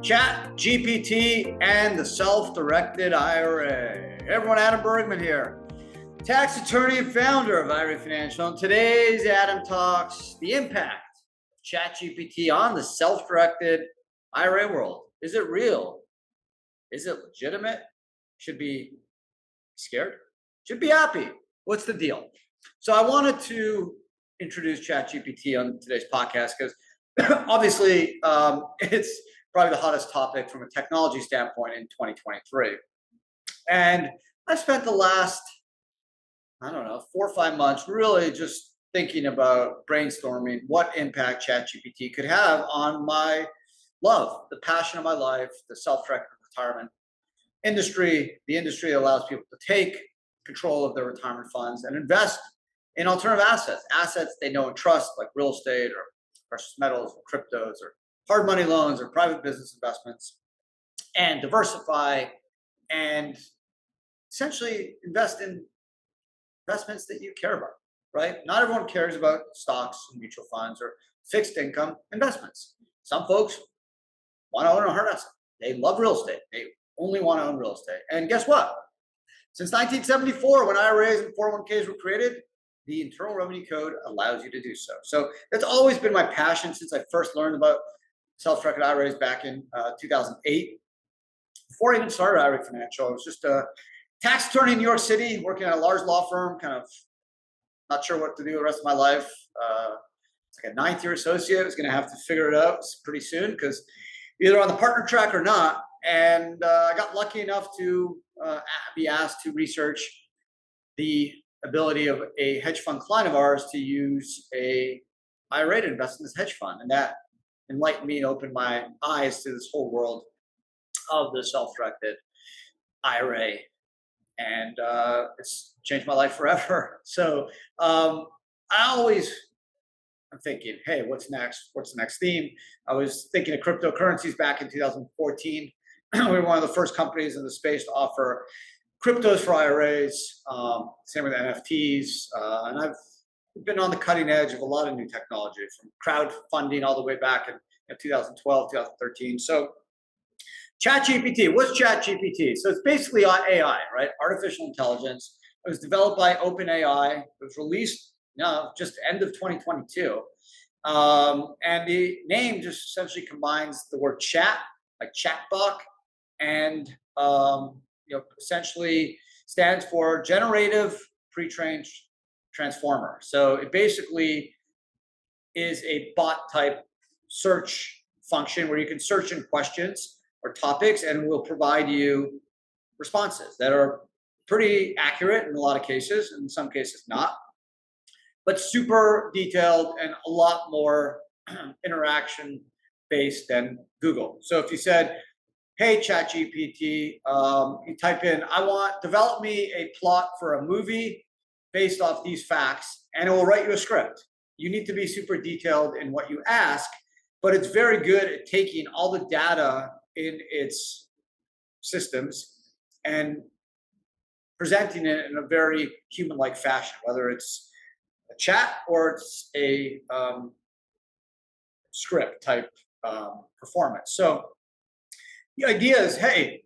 ChatGPT and the Self-Directed IRA. Hey everyone, Adam Bergman here, tax attorney and founder of IRA Financial. And today's Adam talks the impact of ChatGPT on the self-directed IRA world. Is it real? Is it legitimate? Should be scared? Should be happy? What's the deal? So I wanted to introduce ChatGPT on today's podcast because obviously it's probably the hottest topic from a technology standpoint in 2023. And I spent the last, 4 or 5 months really just thinking about brainstorming what impact ChatGPT could have on my love, the passion of my life, the self-directed retirement industry, the industry that allows people to take control of their retirement funds and invest in alternative assets they know and trust, like real estate or precious metals or cryptos or hard money loans or private business investments, and diversify and essentially invest in investments that you care about, right? Not everyone cares about stocks and mutual funds or fixed income investments. Some folks want to own a hard asset. They love real estate. They only want to own real estate. And guess what? Since 1974, when IRAs and 401ks were created, the Internal Revenue Code allows you to do so. So that's always been my passion since I first learned about self-directed IRAs back in 2008. Before I even started IRA Financial, I was just a tax attorney in New York City, working at a large law firm, kind of not sure what to do the rest of my life. It's like a ninth-year associate. I was going to have to figure it out pretty soon because either on the partner track or not. And I got lucky enough to be asked to research the ability of a hedge fund client of ours to use a IRA to invest in this hedge fund. And that enlightened me and opened my eyes to this whole world of the self-directed IRA. And it's changed my life forever. So I'm thinking, hey, what's next? What's the next theme? I was thinking of cryptocurrencies back in 2014. We were one of the first companies in the space to offer cryptos for IRAs, same with NFTs. And I've been on the cutting edge of a lot of new technology, from crowdfunding all the way back in 2012, 2013. So ChatGPT, what's ChatGPT? So it's basically AI, right? Artificial intelligence. It was developed by OpenAI. It was released just end of 2022. And the name just essentially combines the word chat, like chatbot, and essentially stands for generative pre-trained transformer. So it basically is a bot type search function where you can search in questions or topics and will provide you responses that are pretty accurate in a lot of cases, in some cases not, but super detailed and a lot more interaction based than Google. So if you said, hey, ChatGPT, you type in, develop me a plot for a movie based off these facts, and it will write you a script. You need to be super detailed in what you ask, but it's very good at taking all the data in its systems and presenting it in a very human-like fashion, whether it's a chat or it's a script type performance. So the idea is, hey,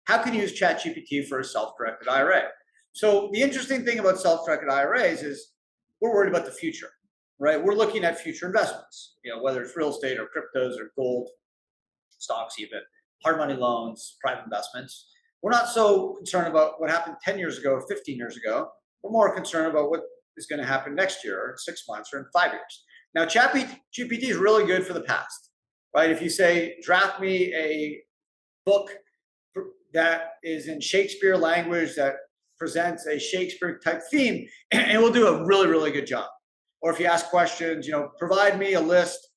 how can you use ChatGPT for a self-directed IRA? So the interesting thing about self-directed IRAs is we're worried about the future, right? We're looking at future investments, whether it's real estate or cryptos or gold, stocks even, hard money loans, private investments. We're not so concerned about what happened 10 years ago or 15 years ago. We're more concerned about what is going to happen next year or in 6 months or in 5 years. Now, ChatGPT is really good for the past, right? If you say, draft me a book that is in Shakespeare language that presents a Shakespeare type theme, and it will do a really, really good job. Or if you ask questions, provide me a list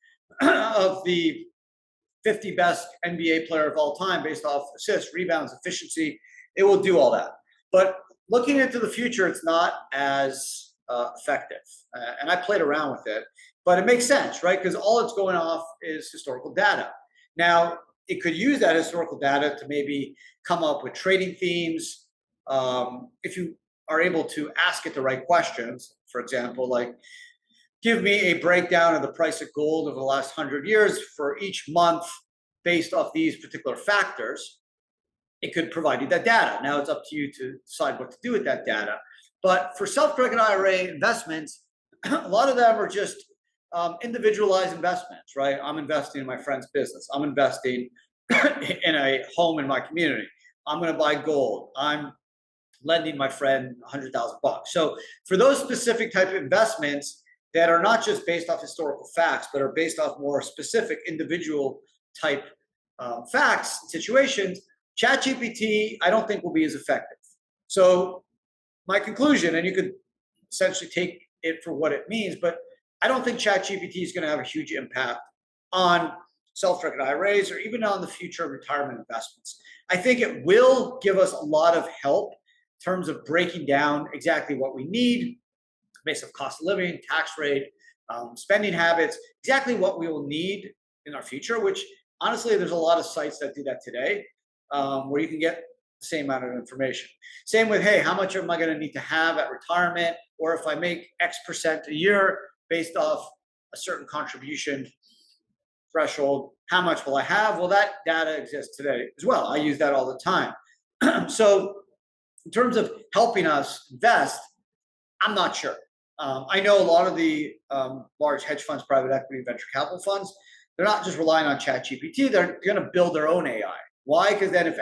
of the 50 best NBA player of all time based off assists, rebounds, efficiency, it will do all that. But looking into the future, it's not as effective. And I played around with it, but it makes sense, right? Because all it's going off is historical data. Now, it could use that historical data to maybe come up with trading themes. If you are able to ask it the right questions, for example, like, give me a breakdown of the price of gold over the last 100 years for each month based off these particular factors, it could provide you that data. Now it's up to you to decide what to do with that data. But for self-directed IRA investments, a lot of them are just individualized investments, right? I'm investing in my friend's business. I'm investing in a home in my community. I'm going to buy gold. I'm lending my friend $100,000. So for those specific type of investments that are not just based off historical facts, but are based off more specific individual type facts, situations, ChatGPT, I don't think will be as effective. So my conclusion, and you could essentially take it for what it means, but I don't think ChatGPT is going to have a huge impact on self-directed IRAs or even on the future of retirement investments. I think it will give us a lot of help in terms of breaking down exactly what we need based on cost of living, tax rate, spending habits, exactly what we will need in our future, which honestly, there's a lot of sites that do that today, where you can get the same amount of information. Same with, hey, how much am I going to need to have at retirement? Or if I make X percent a year based off a certain contribution threshold, how much will I have? Well, that data exists today as well. I use that all the time. So in terms of helping us invest, I'm not sure. I know a lot of the large hedge funds, private equity, venture capital funds, they're not just relying on ChatGPT, they're going to build their own AI. Why? Because then if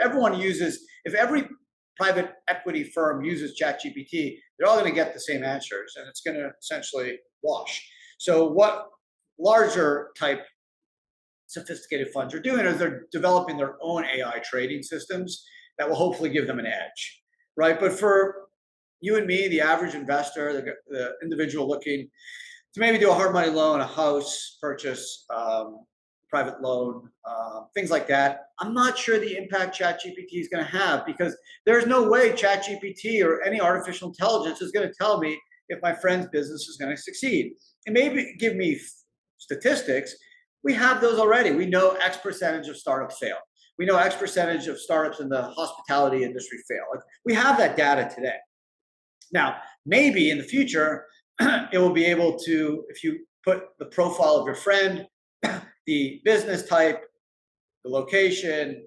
every private equity firm uses ChatGPT, they're all going to get the same answers and it's going to essentially wash. So what larger type sophisticated funds are doing is they're developing their own AI trading systems that will hopefully give them an edge, right? But for you and me, the average investor, the individual looking to maybe do a hard money loan, a house purchase, private loan, things like that, I'm not sure the impact ChatGPT is going to have, because there's no way ChatGPT or any artificial intelligence is going to tell me if my friend's business is going to succeed. And maybe give me statistics. We have those already. We know X percentage of startups fail. We know X percentage of startups in the hospitality industry fail. Like, we have that data today. Now, maybe in the future, it will be able to, if you put the profile of your friend, the business type, the location,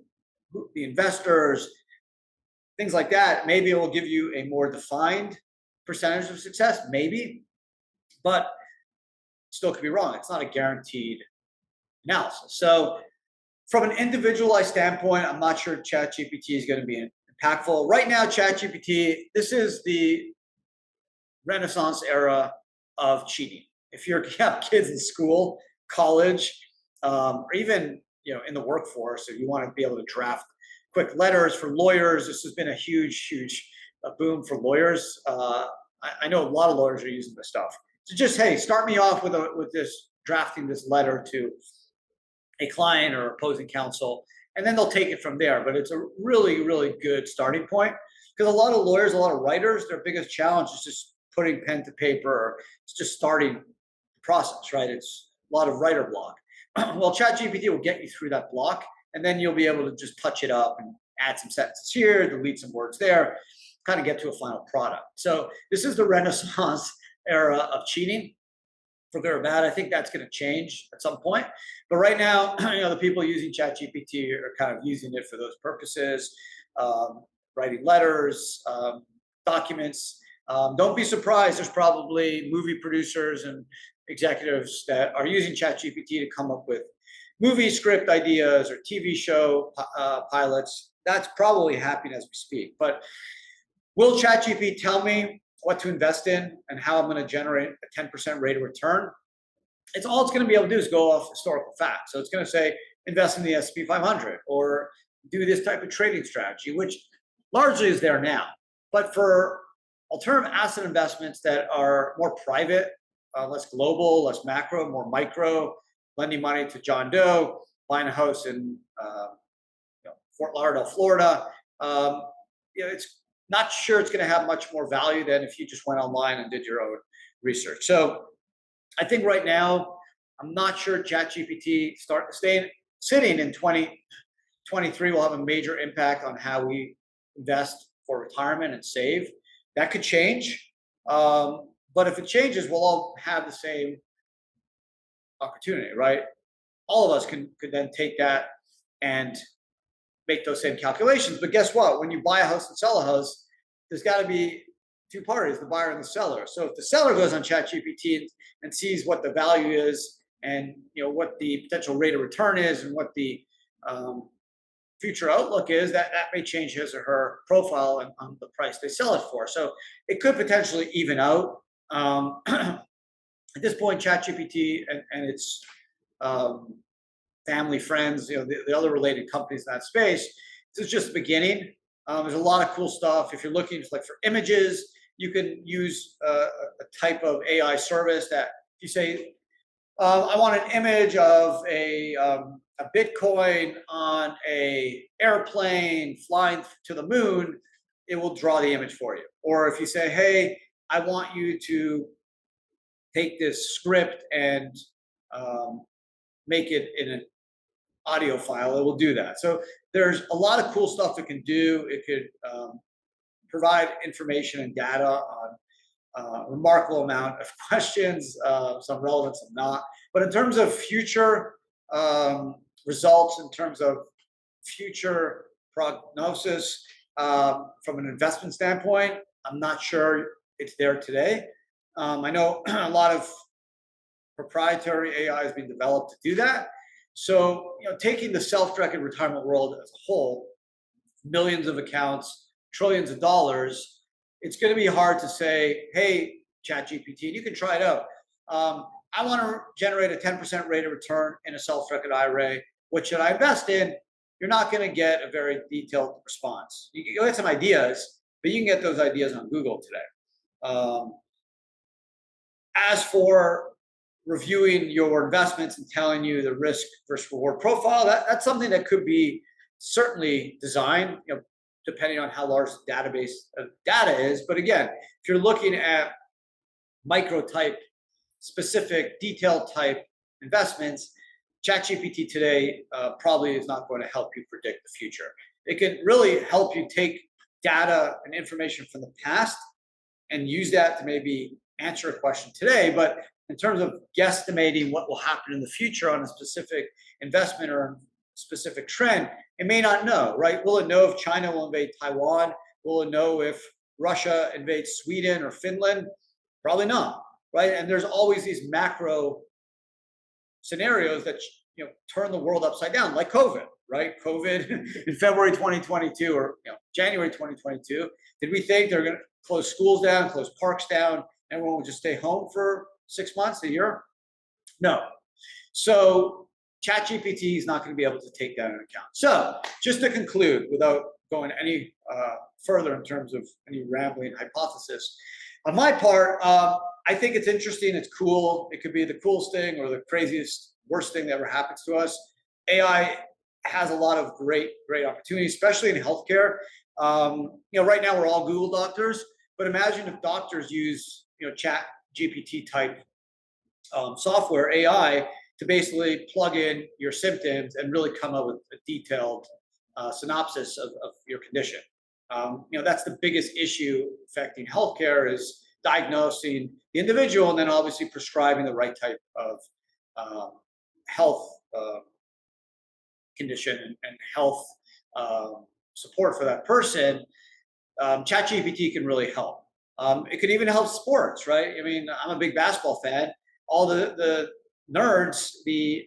the investors, things like that, maybe it will give you a more defined percentage of success, maybe, but still could be wrong. It's not a guaranteed analysis. So from an individualized standpoint, I'm not sure ChatGPT is going to be impactful. Right now, ChatGPT, this is the Renaissance era of cheating. If you have kids in school, college, or even in the workforce, if you want to be able to draft quick letters for lawyers, this has been a huge boom for lawyers. I know a lot of lawyers are using this stuff. So just, hey, start me off with this, drafting this letter to a client or opposing counsel, and then they'll take it from there. But it's a really good starting point, because a lot of lawyers, a lot of writers, their biggest challenge is just putting pen to paper, or it's just starting the process, right? It's a lot of writer block. Well, ChatGPT will get you through that block, and then you'll be able to just touch it up and add some sentences here, delete some words there, kind of get to a final product. So this is the Renaissance era of cheating, for good or bad. I think that's going to change at some point. But right now, the people using ChatGPT are kind of using it for those purposes, writing letters, documents. Don't be surprised. There's probably movie producers and executives that are using ChatGPT to come up with movie script ideas or TV show pilots. That's probably happening as we speak. But will ChatGPT tell me what to invest in and how I'm going to generate a 10% rate of return? It's going to be able to do is go off historical facts. So it's going to say, invest in the S&P 500 or do this type of trading strategy, which largely is there now. But for alternative asset investments that are more private, less global, less macro, more micro, lending money to John Doe, buying a house in Fort Lauderdale, Florida, it's not sure it's going to have much more value than if you just went online and did your own research. So I think right now, I'm not sure ChatGPT sitting in 2023 will have a major impact on how we invest for retirement and save. That could change. But if it changes, we'll all have the same opportunity, right? All of us could then take that and make those same calculations. But guess what? When you buy a house and sell a house, there's got to be two parties, the buyer and the seller. So if the seller goes on ChatGPT and sees what the value is, and what the potential rate of return is, and what the future outlook is, that may change his or her profile and on the price they sell it for. So it could potentially even out. At this point, ChatGPT and its family, friends, the other related companies in that space, this is just the beginning. There's a lot of cool stuff. If you're looking like for images, you can use a type of AI service that if you say, I want an image of a Bitcoin on a airplane flying to the moon, it will draw the image for you. Or if you say, hey, I want you to take this script and make it in an audio file, it will do that. So there's a lot of cool stuff it can do. It could provide information and data on a remarkable amount of questions, some relevant, some not. But in terms of future results, in terms of future prognosis, from an investment standpoint, I'm not sure it's there today. I know a lot of proprietary AI has been developed to do that. So, taking the self-directed retirement world as a whole, millions of accounts, trillions of dollars, it's going to be hard to say, hey, ChatGPT, you can try it out. I want to generate a 10% rate of return in a self-directed IRA. What should I invest in? You're not going to get a very detailed response. You can get some ideas, but you can get those ideas on Google today. As for reviewing your investments and telling you the risk versus reward profile, that's something that could be certainly designed, depending on how large the database of data is. But again, if you're looking at micro type, specific detailed type investments, ChatGPT today probably is not going to help you predict the future. It can really help you take data and information from the past and use that to maybe answer a question today. But in terms of guesstimating what will happen in the future on a specific investment or a specific trend, it may not know, right? Will it know if China will invade Taiwan? Will it know if Russia invades Sweden or Finland? Probably not, right? And there's always these macro scenarios that turn the world upside down, like COVID, right? COVID in February 2022 or January 2022. Did we think they're going to close schools down, close parks down, everyone would just stay home for 6 months, a year? No. So ChatGPT is not going to be able to take that into account. So just to conclude, without going any further in terms of any rambling hypothesis, on my part, I think it's interesting. It's cool. It could be the coolest thing or the craziest, worst thing that ever happens to us. AI has a lot of great opportunities, especially in healthcare. Right now we're all Google doctors, but imagine if doctors use ChatGPT type software, AI, to basically plug in your symptoms and really come up with a detailed synopsis of your condition. That's the biggest issue affecting healthcare, is diagnosing the individual and then obviously prescribing the right type of health condition and health support for that person. ChatGPT can really help. It could even help sports, right? I mean, I'm a big basketball fan. All the nerds, the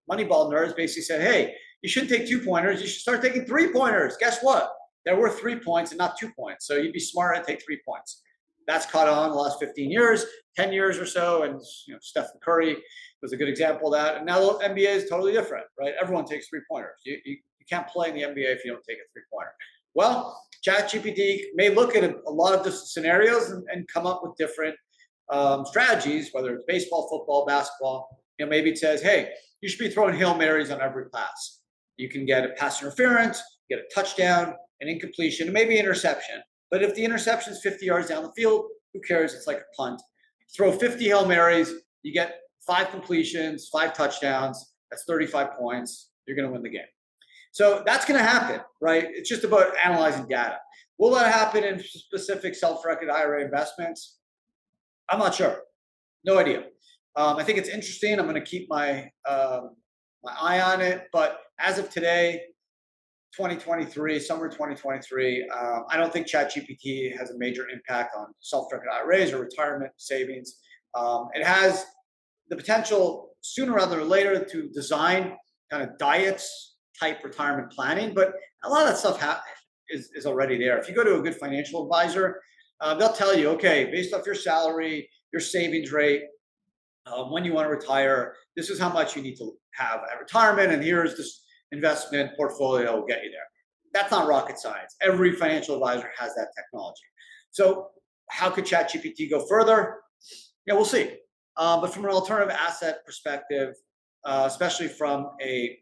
Moneyball nerds basically said, hey, you shouldn't take 2-pointers. You should start taking 3-pointers. Guess what? They're worth 3 points and not 2 points. So you'd be smart and take 3 points. That's caught on the last 15 years, 10 years or so. And Steph Curry was a good example of that. And now the NBA is totally different, right? Everyone takes 3-pointers. You can't play in the NBA if you don't take a 3-pointer. Well, ChatGPT may look at a lot of different scenarios and come up with different strategies, whether it's baseball, football, basketball. Maybe it says, hey, you should be throwing Hail Marys on every pass. You can get a pass interference, get a touchdown, an incompletion, and maybe interception. But if the interception is 50 yards down the field, who cares? It's like a punt. Throw 50 Hail Marys, you get 5 completions, 5 touchdowns. That's 35 points. You're going to win the game. So that's going to happen, right? It's just about analyzing data. Will that happen in specific self-directed IRA investments? I'm not sure. No idea. I think it's interesting. I'm going to keep my eye on it. But as of today, 2023, summer 2023, I don't think ChatGPT has a major impact on self-directed IRAs or retirement savings. It has the potential sooner rather than later to design kind of diets type retirement planning, but a lot of that stuff is already there. If you go to a good financial advisor, they'll tell you, okay, based off your salary, your savings rate, when you want to retire, this is how much you need to have at retirement, and here's this investment portfolio will get you there. That's not rocket science. Every financial advisor has that technology. So how could ChatGPT go further? Yeah, we'll see. But from an alternative asset perspective, especially from a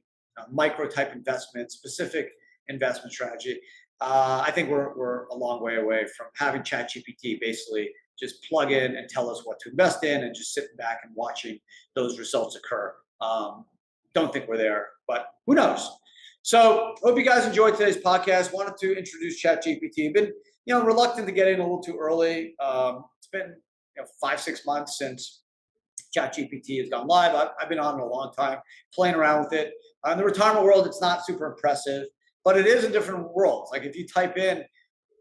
micro type investment, specific investment strategy, I think we're a long way away from having ChatGPT basically just plug in and tell us what to invest in and just sitting back and watching those results occur. Don't think we're there, but who knows? So hope you guys enjoyed today's podcast. Wanted to introduce ChatGPT. Been reluctant to get in a little too early. It's been 5-6 months since ChatGPT has gone live. I've been on it a long time, playing around with it. In the retirement world, it's not super impressive, but it is in different worlds. Like if you type in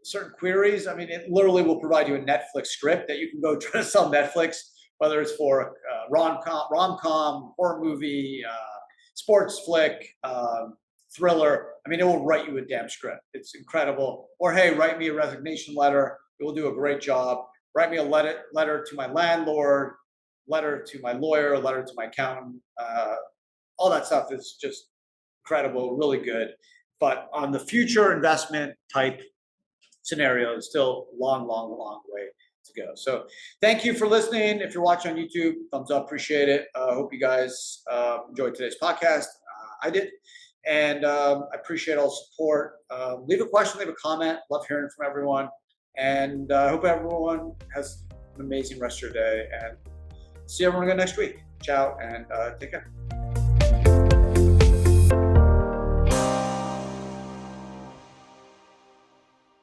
certain queries, I mean, it literally will provide you a Netflix script that you can go try to sell Netflix, whether it's for a rom-com, horror movie, sports flick, thriller. I mean, it will write you a damn script. It's incredible. Or hey, write me a resignation letter. It will do a great job. Write me a letter to my landlord, letter to my lawyer, letter to my accountant. All that stuff is just incredible, really good. But on the future investment type scenario, it's still a long way to go. So thank you for listening. If you're watching on YouTube, thumbs up, appreciate it. I hope you guys enjoyed today's podcast. I did. And I appreciate all the support. Leave a question, leave a comment. Love hearing from everyone. And I hope everyone has an amazing rest of your day. And see everyone again next week. Ciao and take care.